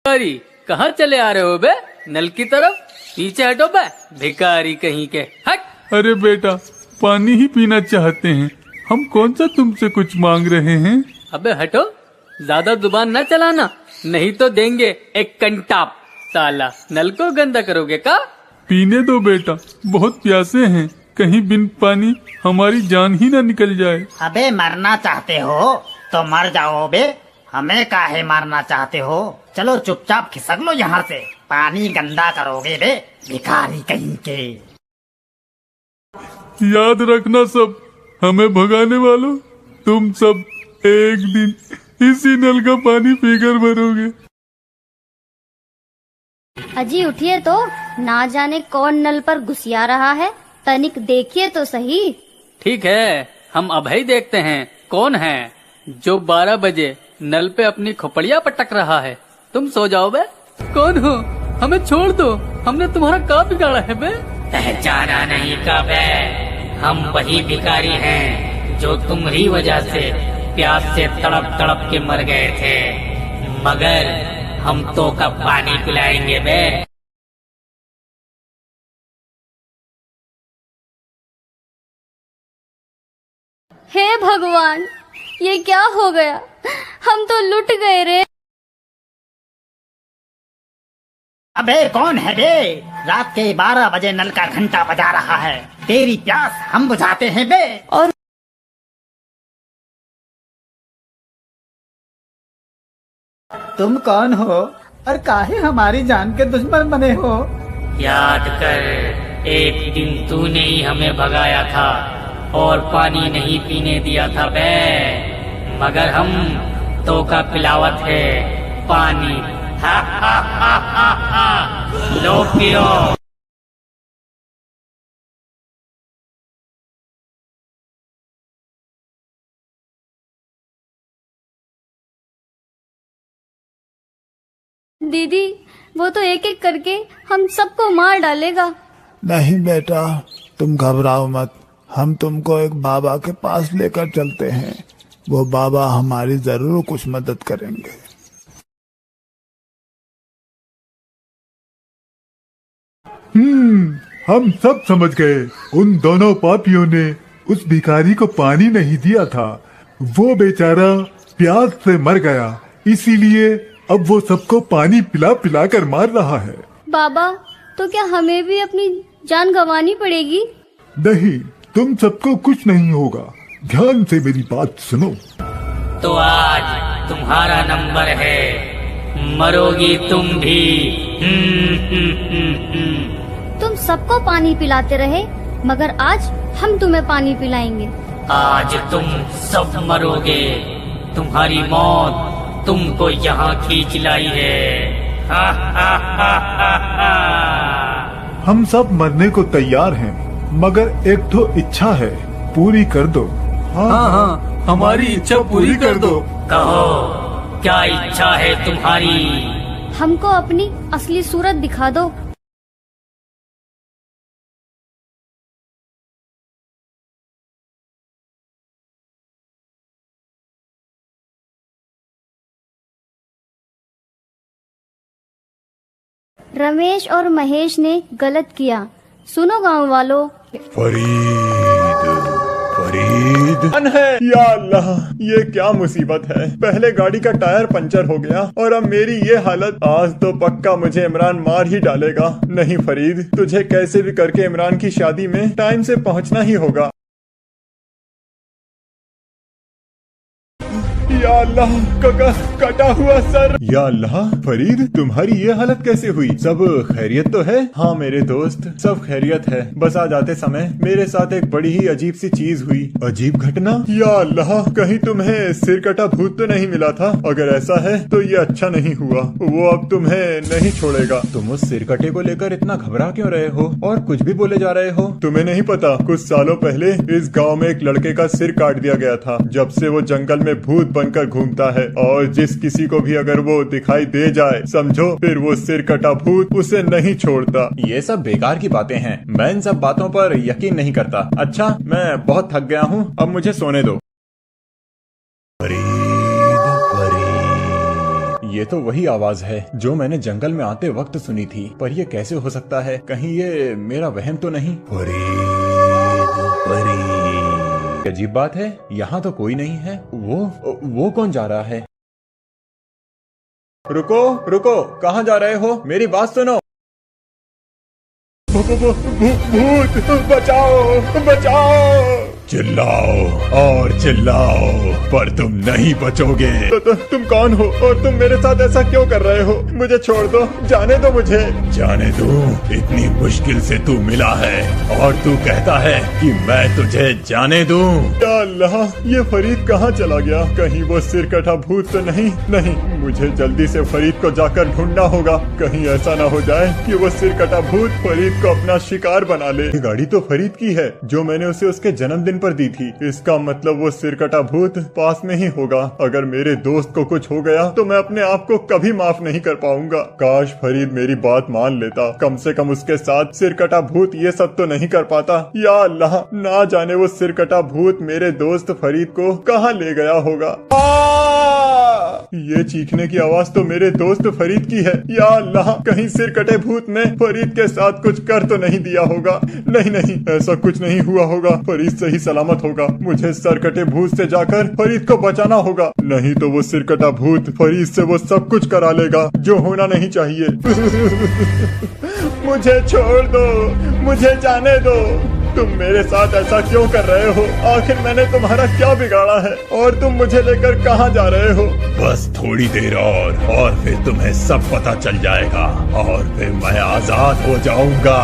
भिखारी कहाँ चले आ रहे हो बे? नल की तरफ पीछे हटो बे, भिखारी कहीं के। हट। अरे बेटा, पानी ही पीना चाहते हैं, हम कौन सा तुमसे कुछ मांग रहे हैं। अबे हटो, ज्यादा जुबान न चलाना, नहीं तो देंगे एक कंटाप। साला नल को गंदा करोगे का? पीने दो बेटा, बहुत प्यासे हैं, कहीं बिन पानी हमारी जान ही न निकल जाए। अबे मरना चाहते हो तो मर जाओ बे, हमें काहे मारना चाहते हो? चलो चुपचाप खिसक लो यहाँ से, पानी गंदा करोगे बे, भिखारी कहीं के। याद रखना सब, हमें भगाने वालों, तुम सब एक दिन इसी नल का पानी पीकर मरोगे। अजी उठिए तो, ना जाने कौन नल पर घुसिया रहा है, तनिक देखिए तो सही। ठीक है, हम अभी देखते हैं कौन है जो 12 बजे नल पे अपनी खोपड़िया पटक रहा है। तुम सो जाओ बे। कौन हो? हमें छोड़ दो, हमने तुम्हारा क्या बिगाड़ा है बे? पहचाना नहीं का बे, हम वही भिखारी हैं जो तुम्हारी वजह से प्यास से तड़प तड़प के मर गए थे, मगर हम तो का पानी पिलाएंगे बे। हे भगवान, ये क्या हो गया, हम तो लुट गए रे। अबे कौन है बे? रात के 12 बजे नल का घंटा बजा रहा है, तेरी प्यास हम बुझाते हैं बे। और तुम कौन हो और काहे हमारी जान के दुश्मन बने हो? याद कर, एक दिन तूने ही हमें भगाया था और पानी नहीं पीने दिया था बे, मगर हम तो का पिलावत है पानी। हा हा हा हा हा, लो पियो। दीदी, वो तो एक एक करके हम सबको मार डालेगा। नहीं बेटा, तुम घबराओ मत, हम तुमको एक बाबा के पास लेकर चलते हैं, वो बाबा हमारी जरूर कुछ मदद करेंगे। हम सब समझ गए, उन दोनों पापियों ने उस भिखारी को पानी नहीं दिया था, वो बेचारा प्यास से मर गया, इसीलिए अब वो सबको पानी पिला पिला कर मार रहा है। बाबा, तो क्या हमें भी अपनी जान गंवानी पड़ेगी? नहीं, तुम सबको कुछ नहीं होगा, ध्यान से मेरी बात सुनो। तो आज तुम्हारा नंबर है, मरोगी तुम भी। तुम सबको पानी पिलाते रहे, मगर आज हम तुम्हें पानी पिलाएंगे। आज तुम सब मरोगे, तुम्हारी मौत तुमको यहाँ खींच लाई है। हा हा हा हा हा। हम सब मरने को तैयार हैं, मगर एक तो इच्छा है, पूरी कर दो। हाँ, हमारी इच्छा पूरी कर दो। कहो, क्या इच्छा है तुम्हारी? हमको अपनी असली सूरत दिखा दो। रमेश और महेश ने गलत किया, सुनो गांव वालों। फरीद है। या अल्लाह, ये क्या मुसीबत है, पहले गाड़ी का टायर पंचर हो गया और अब मेरी ये हालत। आज तो पक्का मुझे इमरान मार ही डालेगा। नहीं फरीद, तुझे कैसे भी करके इमरान की शादी में टाइम से पहुंचना ही होगा। या अल्लाह, कटा हुआ सर। या अल्लाह, फरीद तुम्हारी ये हालत कैसे हुई? सब खैरियत तो है? हाँ मेरे दोस्त, सब खैरियत है, बस आज आते समय मेरे साथ एक बड़ी ही अजीब सी चीज हुई। अजीब घटना? या अल्लाह, कहीं तुम्हें सिर कटा भूत तो नहीं मिला था? अगर ऐसा है तो ये अच्छा नहीं हुआ, वो अब तुम्हें नहीं छोड़ेगा। तुम उस सिर कटे को लेकर इतना घबरा क्यों रहे हो और कुछ भी बोले जा रहे हो? तुम्हें नहीं पता, कुछ सालों पहले इस गाँव में एक लड़के का सिर काट दिया गया था। जब से वो जंगल में भूत बनकर घूमता है और जिस किसी को भी अगर वो दिखाई दे जाए, समझो फिर वो सिर कटा भूत उसे नहीं छोड़ता। ये सब बेकार की बातें हैं, मैं इन सब बातों पर यकीन नहीं करता। अच्छा, मैं बहुत थक गया हूँ, अब मुझे सोने दो। ये तो वही आवाज है जो मैंने जंगल में आते वक्त सुनी थी, पर ये कैसे हो सकता है? कहीं ये मेरा वहम तो नहीं? अजीब बात है, यहाँ तो कोई नहीं है। वो कौन जा रहा है? रुको रुको, कहाँ जा रहे हो? मेरी बात सुनो। भूत, बचाओ बचाओ! चिल्लाओ और चिल्लाओ, पर तुम नहीं बचोगे। तुम कौन हो और तुम मेरे साथ ऐसा क्यों कर रहे हो? मुझे छोड़ दो, जाने दो मुझे। जाने दो? इतनी मुश्किल से तू मिला है और तू कहता है कि मैं तुझे जाने दूं? या अल्लाह, ये फरीद कहाँ चला गया? कहीं वो सिरकटा भूत तो नहीं? नहीं, मुझे जल्दी से फरीद को जाकर ढूंढना होगा। कहीं ऐसा ना हो जाए कि वो सिरकटा भूत फरीद को अपना शिकार बना ले। ये गाड़ी तो फरीद की है जो मैंने उसे उसके जन्मदिन पर दी थी। इसका मतलब वो सिरकटा भूत पास में ही होगा। अगर मेरे दोस्त को कुछ हो गया तो मैं अपने आप को कभी माफ नहीं कर पाऊंगा। काश फरीद मेरी बात मान लेता, कम से कम उसके साथ सिरकटा भूत ये सब तो नहीं कर पाता। या अल्लाह, ना जाने वो सिरकटा भूत मेरे दोस्त फरीद को कहाँ ले गया होगा। ये चीखने की आवाज तो मेरे दोस्त फरीद की है। या अल्लाह, कहीं सिरकटे भूत ने फरीद के साथ कुछ कर तो नहीं दिया होगा। नहीं नहीं, ऐसा कुछ नहीं हुआ होगा। फरीद सही सलामत होगा। मुझे सिरकटे भूत से जाकर फरीद को बचाना होगा, नहीं तो वो सिरकटा भूत फरीद से वो सब कुछ करा लेगा जो होना नहीं चाहिए। मुझे छोड़ दो, मुझे जाने दो। तुम मेरे साथ ऐसा क्यों कर रहे हो? आखिर मैंने तुम्हारा क्या बिगाड़ा है और तुम मुझे लेकर कहाँ जा रहे हो? बस थोड़ी देर और फिर तुम्हें सब पता चल जाएगा और फिर मैं आजाद हो जाऊंगा।